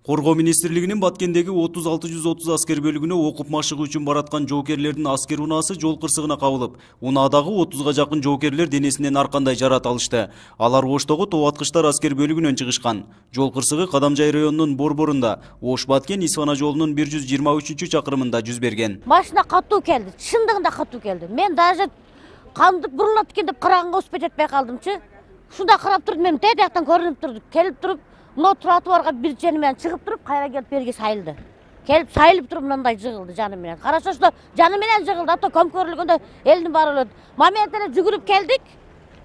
Коргоо министрлигинин Баткендеги 3630 аскер бөлүгүнө окуп машыгуу үчүн бараткан жоокерлердин аскер унаасы жол кырсыгына кабылып, унаадагы 30га жакын жоокерлер денесинен ар кандай жарат алышты. Алар Оштогу тоо аткычтар аскер бөлүгүнөн чыгышкан. Жол кырсыгы Кадамжай районунун Борборунда, Ош-Баткен Исфана жолунун 123-чакырымында жүз берген. Машина катуу келди, чындыгында катуу келди. Мен даже кандып бурулат экен деп караганга успеть этпей калдымчы. Шунда карап турдум, мен тедияктан көрүнүп турду. Келип туруп, мына тротуарга бир жени менен чыгып туруп, кайра келип берге сайылды. Келип сайылып туруп мындай жыгылды жаны менен. Караса что жаны менен жыгылды, ата көмкөрүлгөндө элдин баары өлөт. Момент эле жүгүрүп келдик.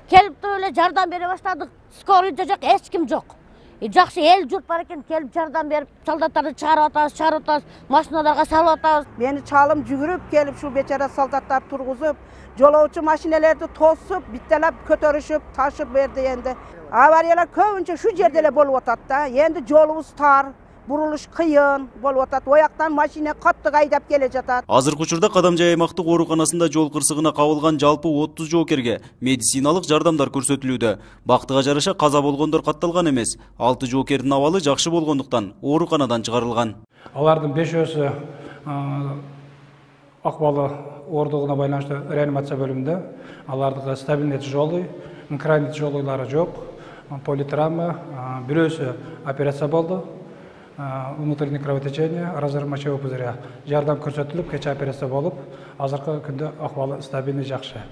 Келип туруп эле жардам бере баштадык. Скорый да жок, эч ким жок. Жакшы эл журт бар экен, келип жардам берип, солдаттарды чыгарып атабыз, машиналарга салып атабыз. Мени чалым жүгүрүп келип шу бечара солдаттар тургузуп, жолоочу машиналарды тосуп, биттелеп көтөрүшүп, ташып берди энди. Авариялар көбүнчө шу жерде эле болуп атат да. Энди жолубуз тар, бурулуш кыйын болуп атат. Ояктан машина каттык айдап келе жатат. Азыркы учурда Кадамжай аймактык ооруканасында жол кырсыгына кабылган жалпы 30 жоокерге медициналык жардамдар көрсөтүлүүдө. Бактыга жараша каза болгондор катталган эмес. 6 жоокердин абалы жакшы болгондуктан ооруканадан чыгарылган. Алардын 5өөсү акыбалы оордугуна байланыштуу реанимация бөлүмүндө. Алардын стабильный тяжелый, крайне тяжелыйлары жок. Политравма, бирөөсү операция болду. Внутреннее кровотечение, разрыв мочевого пузыря. Жардам көрсөтүлүп, кече операция болуп, азыркы күндө акыбалы стабильный жакшы.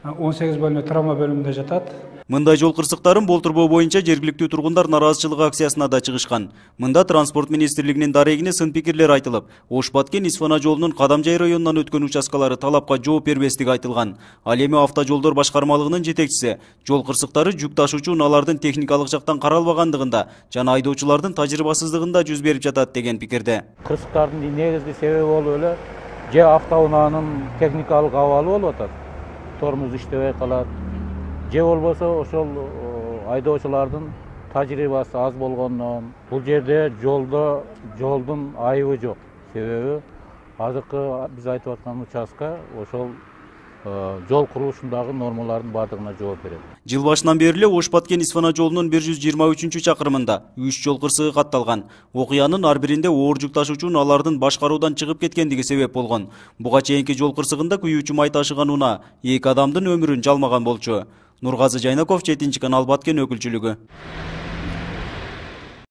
18 бөлмө травма бөлүмүндө жатат. Мындай жол кырсыктарын болтурбоо боюнча жергиликтүү тургундар нараазычылык акциясына да чыгышкан. Мында транспорт министрлигинин дарегине сын пикирлер айтылып, Ош-Баткен Исфана жолунун Кадамжай районунан өткөн участкалары талапка жооп бербестиги айтылган. Ал эми автожолдор башкармалыгынын жетекчиси жол кырсыктары жүк ташуучу унаалардын техникалык жактан каралбагандыгында жана айдоочулардын тажрыйбасыздыгында жүз берип жатат деген пикирде. Кырсыктардын негизги себеби болуп эле же автоунаанын техникалык абалы болуп атат. Тормоз иштебей калат. Же болбосо ошол айдоочулардын тажрыйбасы аз болгондон, бул жерде жолдун айыбы жок. Себеби азыркы биз айтып аткан участка ошол жол курулушундагы нормалардын бардыгына жооп берет. Жыл башынан бери эле Ош-Баткен Исфана жолунун 123-чакырымында 3 жол кырсыгы катталган. Окуянын ар биринде оор жүк ташуучу унаалардын башкаруудан чыгып кеткендиги себеп болгон. Буга чейинки жол кырсыгында күйүүчү май ташыган унаа 2 адамдын өмүрүн жалмаган болчу. Нургазы Жайнаков, 7 канал Баткен өкүлчүлүгү.